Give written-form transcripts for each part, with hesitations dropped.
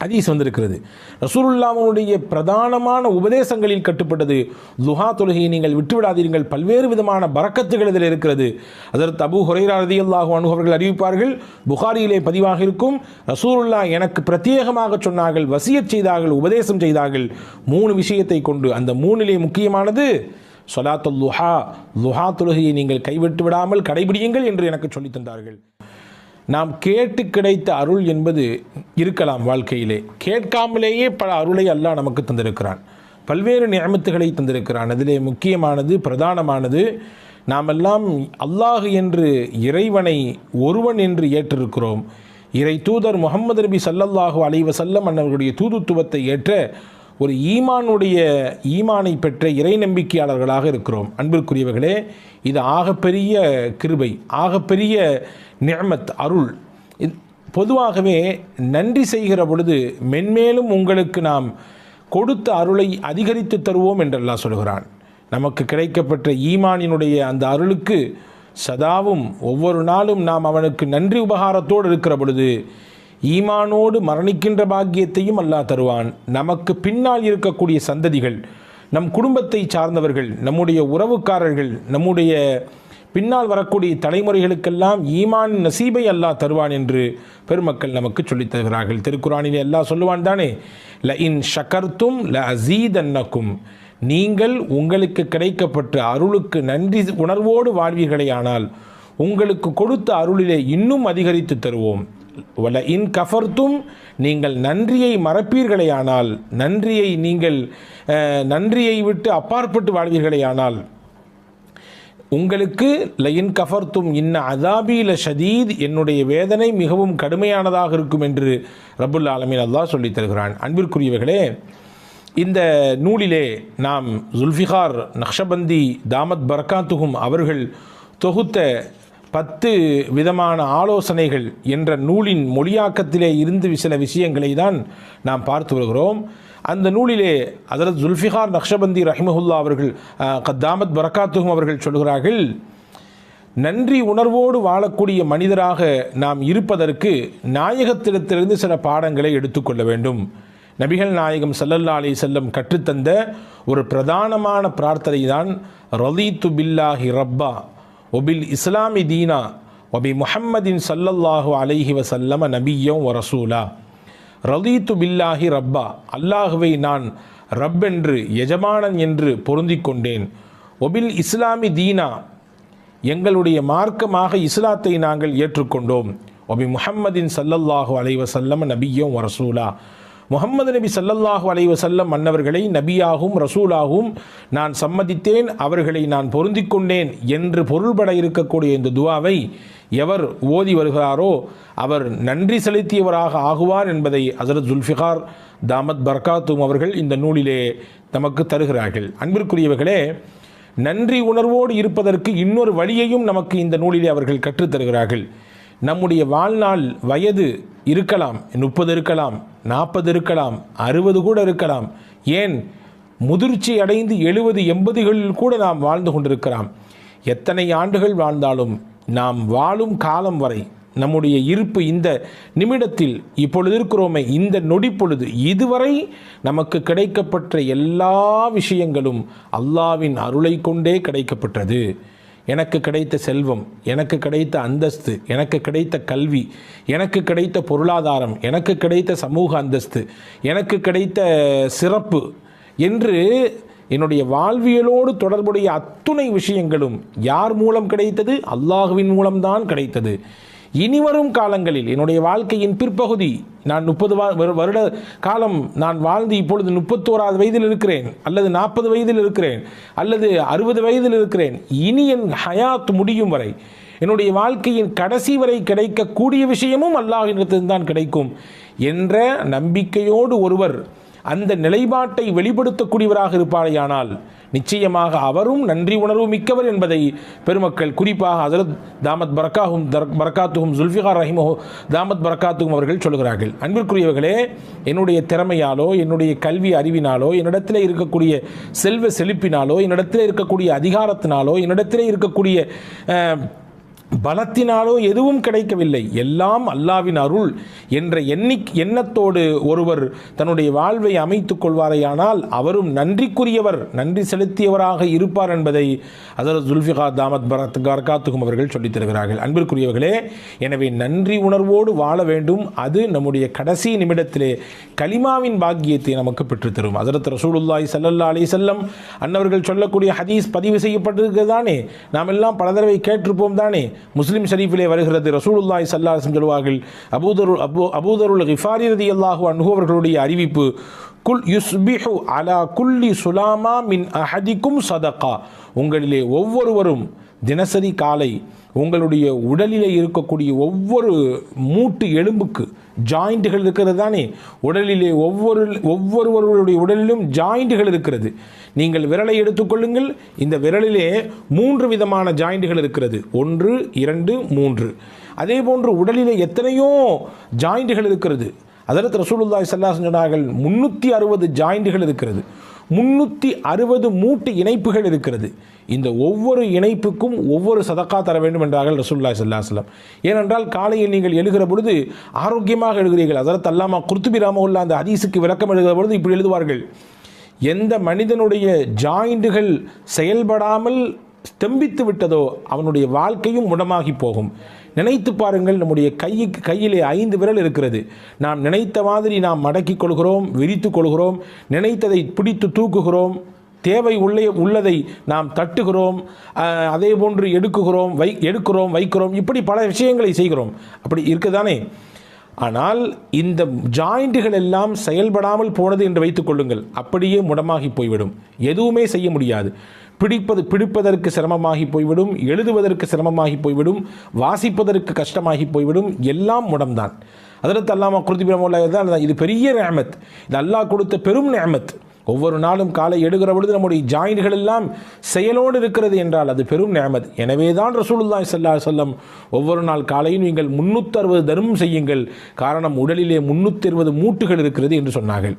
ஹதீஸ் வந்திருக்கிறது. ரசூலுல்லாஹ்வுடைய பிரதானமான உபதேசங்களில் கட்டுப்பட்டது துஹா தொழுகையை நீங்கள் விட்டுவிடாதீர்கள், பல்வேறு விதமான பரக்கத்துகள் இதில் இருக்கிறது. அதற்கு அபூ ஹுரைரா ரலியல்லாஹு அன்ஹு அவர்கள் அறிவிப்பார்கள், புகாரியிலே பதிவாக இருக்கும், ரசூலுல்லாஹ் எனக்கு பிரத்யேகமாக சொன்னார்கள், வசியத் செய்தார்கள், உபதேசம் செய்தார்கள் 3 விஷயத்தை கொண்டு. அந்த 3லே முக்கியமானது ஸலாத்துல் லுஹா, லுஹா தொழுகையை நீங்கள் கைவிட்டு விடாமல் கடைபிடியுங்கள் என்று எனக்கு சொல்லித் தந்தார்கள். நாம் கேட்டு கிடைத்த அருள் என்பது இருக்கலாம் வாழ்க்கையிலே, கேட்காமலேயே பல அருளை அல்லாஹ் நமக்கு தந்திருக்கிறான், பல்வேறு நிஅமத்துகளை தந்திருக்கிறான். அதிலே முக்கியமானது பிரதானமானது நாமெல்லாம் அல்லாஹ் என்று இறைவனை ஒருவன் என்று ஏற்றிருக்கிறோம். இறை தூதர் முஹம்மது நபி ஸல்லல்லாஹு அலைஹி வஸல்லம் அவர்களுடைய தூதுத்துவத்தை ஏற்ற ஒரு ஈமானை பெற்ற இறை நம்பிக்கையாளர்களாக இருக்கிறோம். அன்பிற்குரியவர்களே, இது ஆகப்பெரிய கிருபை, ஆகப்பெரிய நிஅமத், அருள். பொதுவாகவே நன்றி செய்கிற பொழுது மென்மேலும் உங்களுக்கு நாம் கொடுத்த அருளை அதிகரித்து தருவோம் என்று அல்லாஹ் சொல்கிறான். நமக்கு கிடைக்கப்பட்ட ஈமானினுடைய அந்த அருளுக்கு சதாவும் ஒவ்வொரு நாளும் நாம் அவனுக்கு நன்றி உபகாரத்தோடு இருக்கிற பொழுது ஈமானோடு மரணிக்கின்ற பாக்கியத்தையும் அல்லாஹ் தருவான். நமக்கு பின்னால் இருக்கக்கூடிய சந்ததிகள், நம் குடும்பத்தை சார்ந்தவர்கள், நம்முடைய உறவுக்காரர்கள், நம்முடைய பின்னால் வரக்கூடிய தலைமுறைகளுக்கெல்லாம் ஈமான் நசீபை அல்லாஹ் தருவான் என்று பெருமக்கள் நமக்கு சொல்லித் தருகிறார்கள். திருக்குரானிலே அல்லாஹ் சொல்லுவான் தானே, ல இன் ஷக்கர்த்தும் ல அஸீதன்னக்கும், நீங்கள் உங்களுக்கு கிடைக்கப்பட்ட அருளுக்கு நன்றி உணர்வோடு வாழ்வீர்களேயானால் உங்களுக்கு கொடுத்த அருளிலே இன்னும் அதிகரித்து தருவோம். வல இன் கஃபர்த்தும், நீங்கள் நன்றியை மறப்பீர்களேயானால், நன்றியை விட்டு அப்பாற்பட்டு வாழ்வீர்களேயானால் உங்களுக்கு லயின் கஃபர்த்தும் இன்ன அதாபி ல ஷதீத், என்னுடைய வேதனை மிகவும் கடுமையானதாக இருக்கும் என்று ரப்புல் ஆலமீன் அல்லாஹ் சொல்லித் தருகிறான். அன்பிற்குரியவர்களே, இந்த நூலிலே நாம் ஜுல்ஃபிகார் நக்ஷபந்தி தாமத் பரக்காத்துஹும் அவர்கள் தொகுத்த 10 விதமான ஆலோசனைகள் என்ற நூலின் மொழியாக்கத்திலே இருந்து சில விஷயங்களை தான் நாம் பார்த்து வருகிறோம். அந்த நூலிலே ஹஜ்ரத் ஜுல்ஃபிகார் நக்ஷபந்தி ரஹிமஹுல்லா அவர்கள் தாமத் பரக்காத்துஹும் அவர்கள் சொல்கிறார்கள், நன்றி உணர்வோடு வாழக்கூடிய மனிதராக நாம் இருப்பதற்கு நாயகத்திடத்திலிருந்து சில பாடங்களை எடுத்துக்கொள்ள வேண்டும். நபிகள் நாயகம் ஸல்லல்லாஹு அலைஹி வஸல்லம் கற்றுத்தந்த ஒரு பிரதானமான பிரார்த்தனை தான் ரலீது பில்லாஹி ரப்பா ஒபில் இஸ்லாமி தீனா ஒபி முஹம்மதின் ஸல்லல்லாஹு அலைஹி வஸல்லம் நபிய்யம் வ ரசூலா. ரலீது பில்லாஹி ரப்பா, அல்லாஹுவை நான் ரப் என்று, எஜமானன் என்று பொருந்திக் கொண்டேன். ஒபில் இஸ்லாமி தீனா, எங்களுடைய மார்க்கமாக இஸ்லாத்தை நாங்கள் ஏற்றுக்கொண்டோம். ஒபி முஹம்மதின் ஸல்லல்லாஹு அலைஹி வஸல்லம் நபிய்யம் வ ரசூலா, முஹம்மது நபி ஸல்லல்லாஹு அலைஹி வஸல்லம் மன்னவர்களை நபியாகவும் ரசூலாகவும் நான் சம்மதித்தேன், அவர்களை நான் பொருந்திக் கொண்டேன் என்று பொருள்பட இருக்கக்கூடிய இந்த துவாவை எவர் ஓதி வருகிறாரோ அவர் நன்றி செலுத்தியவராக ஆகுவார் என்பதை ஹஜ்ரத் ஜுல்ஃபிகார் தாமத் பரக்காத்துஹும் அவர்கள் இந்த நூலிலே நமக்கு தருகிறார்கள். அன்பிற்குரியவர்களே, நன்றி உணர்வோடு இருப்பதற்கு இன்னொரு வழியையும் நமக்கு இந்த நூலிலே அவர்கள் கற்றுத்தருகிறார்கள். நம்முடைய வாழ்நாள் வயது இருக்கலாம், 30 இருக்கலாம், 40 இருக்கலாம், 60 கூட இருக்கலாம், ஏன் முதிர்ச்சி அடைந்து 70, 80களில் கூட நாம் வாழ்ந்து கொண்டிருக்கலாம். எத்தனை ஆண்டுகள் வாழ்ந்தாலும் நாம் வாழும் காலம் வரை நம்முடைய இருப்பு இந்த நிமிடத்தில் இப்பொழுது இருக்கிறோமே, இந்த நொடி பொழுது இதுவரை நமக்கு கிடைக்கப்பட்ட எல்லா விஷயங்களும் அல்லாஹ்வின் அருளை கொண்டே கிடைக்கப்பட்டது. எனக்கு கிடைத்த செல்வம், எனக்கு கிடைத்த அந்தஸ்து, எனக்கு கிடைத்த கல்வி, எனக்கு கிடைத்த பொருளாதாரம், எனக்கு கிடைத்த சமூக அந்தஸ்து, எனக்கு கிடைத்த சிறப்பு என்று என்னுடைய வாழ்வியலோடு தொடர்புடைய அத்துணை விஷயங்களும் யார் மூலம் கிடைத்தது? அல்லாஹுவின் மூலம்தான் கிடைத்தது. இனிவரும் காலங்களில் என்னுடைய வாழ்க்கையின் பிற்பகுதி, நான் 30 வருட காலம் நான் வாழ்ந்து இப்பொழுது 31வது வயதில் இருக்கிறேன், அல்லது 40 வயதில் இருக்கிறேன், அல்லது 60 வயதில் இருக்கிறேன். இனி என் ஹயாத் முடியும் வரை, என்னுடைய வாழ்க்கையின் கடைசி வரை கிடைக்கக்கூடிய விஷயமும் அல்லாஹ்விடத்திலிருந்து தான் கிடைக்கும் என்ற நம்பிக்கையோடு ஒருவர் அந்த நிலைப்பாட்டை வெளிப்படுத்தக்கூடியவராக இருப்பாரையானால் நிச்சயமாக அவரும் நன்றி உணர்வு மிக்கவர் என்பதை பெருமக்கள், குறிப்பாக ஹஜ்ரத் தாமத் பரக்காத்துஹும் ஜுல்ஃபிகார் ரஹிமஹு தாமத் பரக்காத்துஹும் அவர்கள் சொல்கிறார்கள். அன்பிற்குரியவர்களே, என்னுடைய திறமையாலோ, என்னுடைய கல்வி அறிவினாலோ, என்னிடத்தில் இருக்கக்கூடிய செல்வ செழிப்பினாலோ, என்னிடத்தில் இருக்கக்கூடிய அதிகாரத்தினாலோ, என்னிடத்தில் இருக்கக்கூடிய பலத்தினாலோ எதுவும் கிடைக்கவில்லை, எல்லாம் அல்லாவின் அருள் என்ற எண்ணத்தோடு ஒருவர் தன்னுடைய வாழ்வை அமைத்துக் கொள்வாரையானால் அவரும் நன்றிக்குரியவர், நன்றி செலுத்தியவராக இருப்பார் என்பதை ஹஜ்ரத் ஜுல்ஃபிகார் தாமத் பரகாத்துஹும் அவர்கள் சொல்லித் தருகிறார்கள். அன்பிற்குரியவர்களே, எனவே நன்றி உணர்வோடு வாழ வேண்டும். அது நம்முடைய கடைசி நிமிடத்திலே கலிமாவின் பாக்கியத்தை நமக்கு பெற்றுத்தரும். ஹஜ்ரத் ரசூலுல்லாஹி ஸல்லல்லாஹு அலைஹி வஸல்லம் அன்னவர்கள் சொல்லக்கூடிய ஹதீஸ் பதிவு செய்யப்பட்டிருக்கிறது தானே, நாம் எல்லாம் பல தடவை கேட்டிருப்போம் தானே. முஸ்லிம் ஷரீஃபிலே வருகிறது, ரசூலுல்லாஹி ஸல்லல்லாஹு அலைஹி வஸல்லம் சொல்வார்கள், அபூதருல் கிஃபாரி ரலியல்லாஹு அன்ஹு அவர்களுடைய அறிவிப்பு, குல் யுஸ்பிஹு அலா குல்லி சுலாமா மின் அஹதிக்கும் சதகா, உங்களிலே ஒவ்வொருவரும் தினசரி காலை உங்களுடைய உடலிலே இருக்கக்கூடிய ஒவ்வொரு மூட்டு எலும்புக்கு ஜாயிண்ட்டுகள் இருக்கிறது தானே, உடலிலே ஒவ்வொருவருடைய உடலிலும் ஜாயிண்ட்டுகள் இருக்கிறது. நீங்கள் விரலை எடுத்துக்கொள்ளுங்கள், இந்த விரலிலே 3 விதமான ஜாயிண்ட்டுகள் இருக்கிறது, 1 2 3. அதே போன்று உடலிலே எத்தனையோ ஜாயிண்ட்டுகள் இருக்கிறது. ஹஜ்ரத் ரசூலுல்லாஹி ஸல்லல்லாஹு அலைஹி வஸல்லம் சொன்னார்கள் 360 ஜாயிண்ட்டுகள் இருக்கிறது, 360 மூட்டு இணைப்புகள் இருக்கிறது. இந்த ஒவ்வொரு இணைப்புக்கும் ஒவ்வொரு சதக்கா தர வேண்டும் என்றார்கள் ரசூலுல்லாஹி ஸல்லல்லாஹு அலைஹி வஸல்லம். ஏனென்றால் காலையில் நீங்கள் எழுகிற பொழுது ஆரோக்கியமாக எழுகிறீர்கள். ஹஜ்ரத் அல்லாமா குர்துபி ரஹ்மத்துல்லாஹி அந்த ஹதீஸுக்கு விளக்கம் எழுதுகிற பொழுது இப்படி எழுதுவார்கள், எந்த மனிதனுடைய ஜாயிண்டுகள் செயல்படாமல் ஸ்தம்பித்து விட்டதோ அவனுடைய வாழ்க்கையும் முடமாகி போகும். நினைத்து பாருங்கள், நம்முடைய கையிலே 5 விரல் இருக்கிறது. நாம் நினைத்த மாதிரி நாம் மடக்கிக் கொள்கிறோம், விரித்து கொள்கிறோம், நினைத்ததை பிடித்து தூக்குகிறோம், தேவை உள்ளதை நாம் தட்டுகிறோம், அதே போன்று எடுக்கிறோம் வைக்கிறோம், இப்படி பல விஷயங்களை செய்கிறோம். அப்படி இருக்குதானே. ஆனால் இந்த ஜாயிண்ட்டுகள் எல்லாம் செயல்படாமல் போனது என்று வைத்துக் கொள்ளுங்கள், அப்படியே முடமாகி போய்விடும், எதுவுமே செய்ய முடியாது. பிடிப்பதற்கு சிரமமாகி போய்விடும், எழுதுவதற்கு சிரமமாகி போய்விடும், வாசிப்பதற்கு கஷ்டமாகி போய்விடும், எல்லாம் முடம்தான். ஹஜ்ரத் அல்லாமா குர்துபி ரஹ்மத்துல்லாஹி தான், இது பெரிய நிஅமத், இது அல்லாஹ் கொடுத்த பெரும் நிஅமத். ஒவ்வொரு நாளும் காலை எடுக்கிற பொழுது நம்முடைய ஜாயின்கள் எல்லாம் செயலோடு இருக்கிறது என்றால் அது பெரும் நிஅமத். எனவே தான் ரசூலுல்லாஹி ஸல்லல்லாஹு அலைஹி வஸல்லம் ஒவ்வொரு நாள் காலையும் நீங்கள் 360 தர்மம் செய்யுங்கள், காரணம் உடலிலே 360 மூட்டுகள் இருக்கிறது என்று சொன்னார்கள்.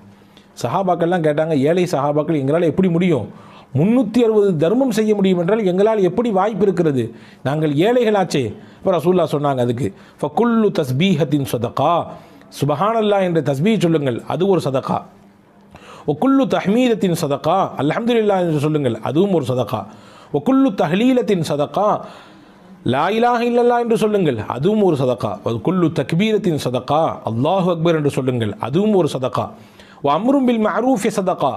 சஹாபாக்கள்லாம் கேட்டாங்க, ஏழை சஹாபாக்கள் எங்களால் எப்படி முடியும், 360 தர்மம் செய்ய முடியும் என்றால் எங்களால் எப்படி வாய்ப்பு இருக்கிறது, நாங்கள் ஏழைகளாச்சே. இப்போ ரசூலுல்லாஹ் சொன்னாங்க, அதுக்கு ஃபகுல்லு தஸ்பீஹத்தின் சதகா, சுபஹானல்லாஹ் என்ற தஸ்பீஹ் சொல்லுங்கள், அது ஒரு சதகா. ஒக்குல்லு தஹ்மீதத்தின் சதகா, அல்ஹம்துலில்லாஹ் என்று சொல்லுங்கள், அதுவும் ஒரு சதகா. ஒக்குல்லு தஹ்லீலத்தின் சதகா, லா இலாஹ இல்லல்லாஹ் என்று சொல்லுங்கள், அதுவும் ஒரு சதகா. ஒக்குல்லு தக்பீரத்தின் சதகா, அல்லாஹு அக்பர் என்று சொல்லுங்கள், அதுவும் ஒரு சதகா. வ அம்ரும் பில் மஅரூஃபி சதகா,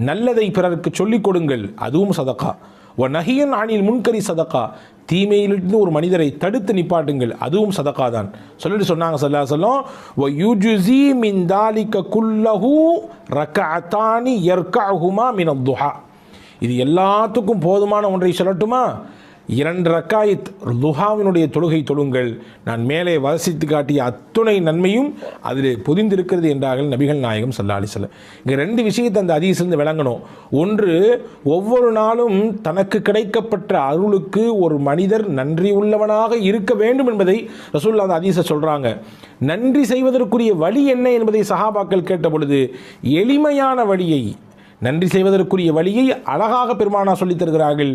நல்லதை பிறருக்கு சொல்லிக் கொடுங்கள், அதுவும் சதகா. வ நஹியன் அனில் முன்கரி சதகா, தீமையிலிருந்து ஒரு மனிதரை தடுத்து நிப்பாட்டுங்கள், அதுவும் சதகா தான். சொல்லிட்டு சொன்னாங்க ஸல்லல்லாஹு அலைஹி வஸல்லம், வ யுஜ்ஸி மின் தாலிக குல்லஹு ரக்அத்தானி யர்கஉஹுமா மின் அத்-துஹா, இது எல்லாத்துக்கும் போதுமான ஒன்றை சொல்லட்டுமா, 2 ரக்காயத் துஹாவினுடைய தொழுகை தொழுங்கள், நான் மேலே வசித்து காட்டிய அத்துணை நன்மையும் அதில் பொதிந்திருக்கிறது என்றார்கள் நபிகள் நாயகம் ஸல்லல்லாஹு அலைஹி வஸல்லம். இங்கே 2 விஷயத்தை அந்த ஹதீஸிலிருந்து விளங்கணும். ஒன்று, ஒவ்வொரு நாளும் தனக்கு கிடைக்கப்பட்ட அருளுக்கு ஒரு மனிதர் நன்றி உள்ளவனாக இருக்க வேண்டும் என்பதை ரசூலுல்லாஹ் அந்த ஹதீஸை சொல்கிறாங்க. நன்றி செய்வதற்குரிய வழி என்ன என்பதை சஹாபாக்கள் கேட்ட பொழுது எளிமையான வழியை, நன்றி செய்வதற்குரிய வழியை அழகாக பெருமானா சொல்லித் தருகிறார்கள்.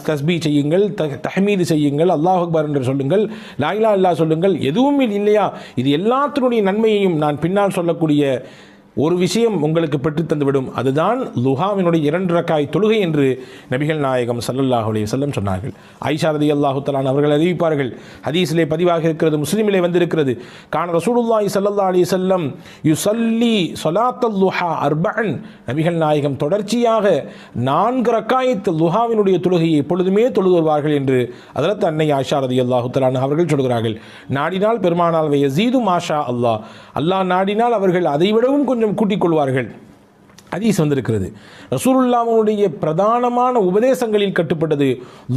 தஸ்பீ செய்யுங்கள், தஹ்மீது செய்யுங்கள், அல்லாஹ் அக்பர் என்று சொல்லுங்கள், லா இலாஹ இல்லல்லாஹ் சொல்லுங்கள், எதுவும் இல்லையா, இது எல்லாத்தினுடைய நன்மையையும் நான் பின்னால் சொல்லக்கூடிய ஒரு விஷயம் உங்களுக்கு பெற்றுத்தந்துவிடும், அதுதான் லுஹாவினுடைய 2 ரக்காய் தொழுகை என்று நபிகள் நாயகம் ஸல்லல்லாஹு அலைஹி வஸல்லம் சொன்னார்கள். ஆயிஷா ரலியல்லாஹு தஆலா அவர்கள் அறிவிப்பார்கள், ஹதீஸிலே பதிவாக இருக்கிறது, முஸ்லிமிலே வந்திருக்கிறது, கான ரசூலுல்லாஹி ஸல்லல்லாஹு அலைஹி வஸல்லம் யுஸல்லி ஸலாத்தல் லுஹா அர்பஅன், நபிகள் நாயகம் தொடர்ச்சியாக 4 ரக்காயத் லுஹாவினுடைய தொழுகையை எப்பொழுதுமே தொழுது வருவார்கள் என்று ஹஜ்ரத் அன்னை ஆயிஷா ரலியல்லாஹு தஆலா அவர்கள் சொல்கிறார்கள். நாடினால் பெருமானால் யஸீது மாஷா அல்லாஹ், அல்லாஹ் நாடினால் அவர்கள் அதைவிடவும் கொஞ்சம் கூட்டிக் கொள்வார்கள். ஹதீஸ் வந்திருக்கிறது. ரசூலுல்லாஹ்வுடைய பிரதானமான உபதேசங்களில் கட்டுப்பட்டது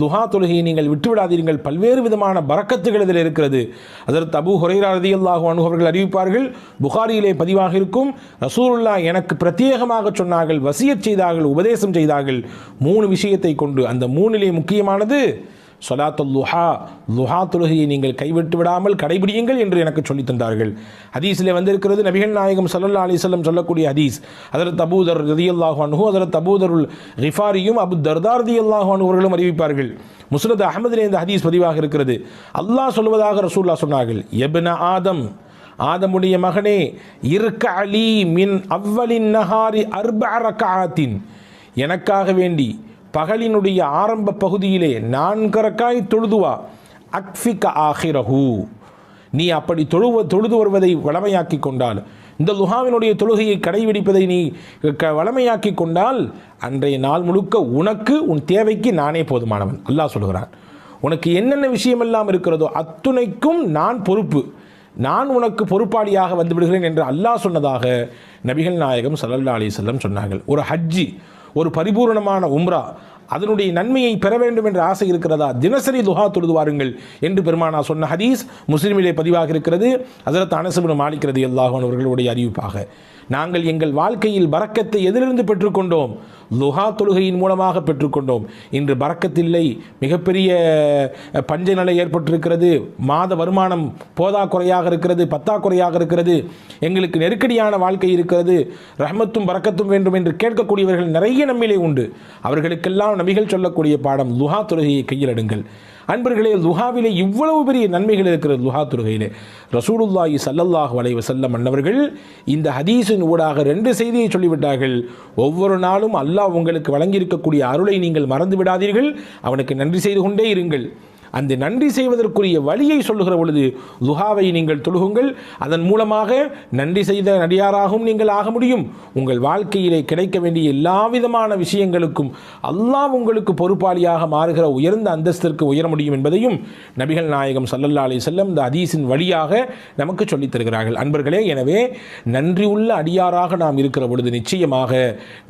லுஹா தொழுகையை நீங்கள் விட்டுவிடாதீர்கள், பல்வேறு விதமான பரக்கத்துகள் இதில் இருக்கிறது. ஹஜ்ரத் அபூ ஹுரைரா ரலியல்லாஹு அன்ஹு அவர்கள் அறிவிப்பார்கள், புகாரியிலே பதிவாக இருக்கும், ரசூலுல்லாஹ் எனக்கு பிரத்யேகமாக சொன்னார்கள், வசியத் செய்தார்கள், உபதேசம் செய்தார்கள் 3 விஷயத்தை கொண்டு. அந்த 3லே முக்கியமானது சொலாத்துல் லுஹா, லுஹா தொழுகையை நீங்கள் கைவிட்டு விடாமல் கடைபிடியுங்கள் என்று எனக்கு சொல்லி தந்தார்கள். ஹதீஸில் வந்திருக்கிறது, நபிகள் நாயகம் ஸல்லல்லாஹு அலைஹி வஸல்லம் சொல்லக்கூடிய ஹதீஸ். ஹஜ்ரத் அபூதர் ரலியல்லாஹு அன்ஹு, ஹஜ்ரத் அபூதருல் கிஃபாரியும் அபு தர்தா ரலியல்லாஹு அன்ஹு அவர்களும் அறிவிப்பார்கள். முஸ்னத் அஹ்மதிலே இந்த ஹதீஸ் பதிவாக இருக்கிறது. அல்லாஹ் சொல்வதாக ரசூலுல்லாஹ் சொன்னார்கள், எப்ன ஆதம், ஆதமுடைய மகனே, இர்க அலி மின் அவ்வலின் நஹாரி அர்பஅ ரக்அத்தின், எனக்காக வேண்டி பகலினுடைய ஆரம்ப பகுதியிலே 4 ரக்காய் தொழுதுவா, அக்ஃபிக ஆஹிரஹு, நீ அப்படி தொழுது வருவதை வளமையாக்கி கொண்டால், இந்த லுஹாவினுடைய தொழுகையை கடைபிடிப்பதை நீ வளமையாக்கி கொண்டால், அன்றைய நாள் முழுக்க உனக்கு உன் தேவைக்கு நானே போதுமானவன். அல்லாஹ் சொல்கிறான், உனக்கு என்னென்ன விஷயமெல்லாம் இருக்கிறதோ அத்துணைக்கும் நான் பொறுப்பு, நான் உனக்கு பொறுப்பாளியாக வந்து விடுகிறேன் என்று அல்லாஹ் சொன்னதாக நபிகள் நாயகம் ஸல்லல்லாஹு அலைஹி வஸல்லம் சொன்னார்கள். ஒரு ஹஜ்ஜி, ஒரு பரிபூர்ணமான உம்ரா, அதனுடைய நன்மையை பெற வேண்டும் என்ற ஆசை இருக்கிறதா, தினசரி துஹா தொழுது வாருங்கள் என்று பெருமானா சொன்ன ஹதீஸ் முஸ்லிமிலே பதிவாக இருக்கிறது. ஹஜ்ரத் அனஸ் இப்னு மாலிக் ரலியல்லாஹு அன்ஹு அவர்களுடைய அறிவிப்பாக, நாங்கள் எங்கள் வாழ்க்கையில் பரக்கத்தை எதிலிருந்து பெற்றுக்கொண்டோம்? லுஹா தொழுகையின் மூலமாக பெற்றுக்கொண்டோம். இன்று பரக்கத்தில்லை, மிகப்பெரிய பஞ்ச நிலை ஏற்பட்டிருக்கிறது, மாத வருமானம் போதாக்குறையாக இருக்கிறது, பத்தாக்குறையாக இருக்கிறது, எங்களுக்கு நெருக்கடியான வாழ்க்கை இருக்கிறது, ரஹ்மத்தும் பரக்கத்தும் வேண்டும் என்று கேட்கக்கூடியவர்கள் நிறைய நம்மிலே உண்டு. அவர்களுக்கெல்லாம் நபிகள் சொல்லக்கூடிய பாடம், லுஹா தொழுகையை கையில் எடுங்கள். அன்பர்களே, லுஹாவிலே இவ்வளவு பெரிய நன்மைகள் இருக்கிறது. லுஹா தொழுகையிலே ரசூலுல்லாஹி ஸல்லல்லாஹு அலைஹி வஸல்லம் அன்னவர்கள் இந்த ஹதீஸின் ஊடாக 2 செய்தியை சொல்லிவிட்டார்கள். ஒவ்வொரு நாளும் அல்லாஹ் உங்களுக்கு வழங்கியிருக்கக்கூடிய அருளை நீங்கள் மறந்து விடாதீர்கள், அவனுக்கு நன்றி செய்து கொண்டே இருங்கள். அந்த நன்றி செய்வதற்குரிய வழியை சொல்லுகிற பொழுது லுஹாவை நீங்கள் தொழுகுங்கள். அதன் மூலமாக நன்றி செய்த நடிகாராகவும் நீங்கள் ஆக முடியும். உங்கள் வாழ்க்கையிலே கிடைக்க வேண்டிய எல்லா விதமான விஷயங்களுக்கும் அல்லாஹ் உங்களுக்கு பொறுப்பாளியாக மாறுகிற உயர்ந்த அந்தஸ்திற்கு உயர முடியும் என்பதையும் நபிகள் நாயகம் ஸல்லல்லாஹு அலைஹி வஸல்லம் இந்த ஹதீஸின் வழியாக நமக்கு சொல்லித் தருகிறார்கள். அன்பர்களே, எனவே நன்றி உள்ள அடியாராக நாம் இருக்கிற பொழுது நிச்சயமாக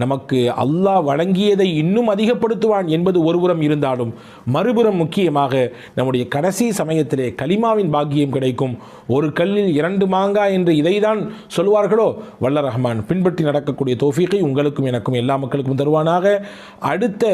நமக்கு அல்லாஹ் வழங்கியதை இன்னும் அதிகப்படுத்துவான் என்பது ஒருபுறம் இருந்தாலும், மறுபுறம் முக்கியமாக நம்முடைய கடைசி சமயத்திலே கலிமாவின் பாக்கியம் கிடைக்கும். ஒரு கல்லில் 2 மாங்காய் என்று இதைதான் சொல்வார்களோ, வல்ல ரஹ்மான் பின்பற்றி நடக்கக்கூடிய தௌஃபீகை உங்களுக்கும் எனக்கும் எல்லா மக்களுக்கும் தருவானாக. அடுத்த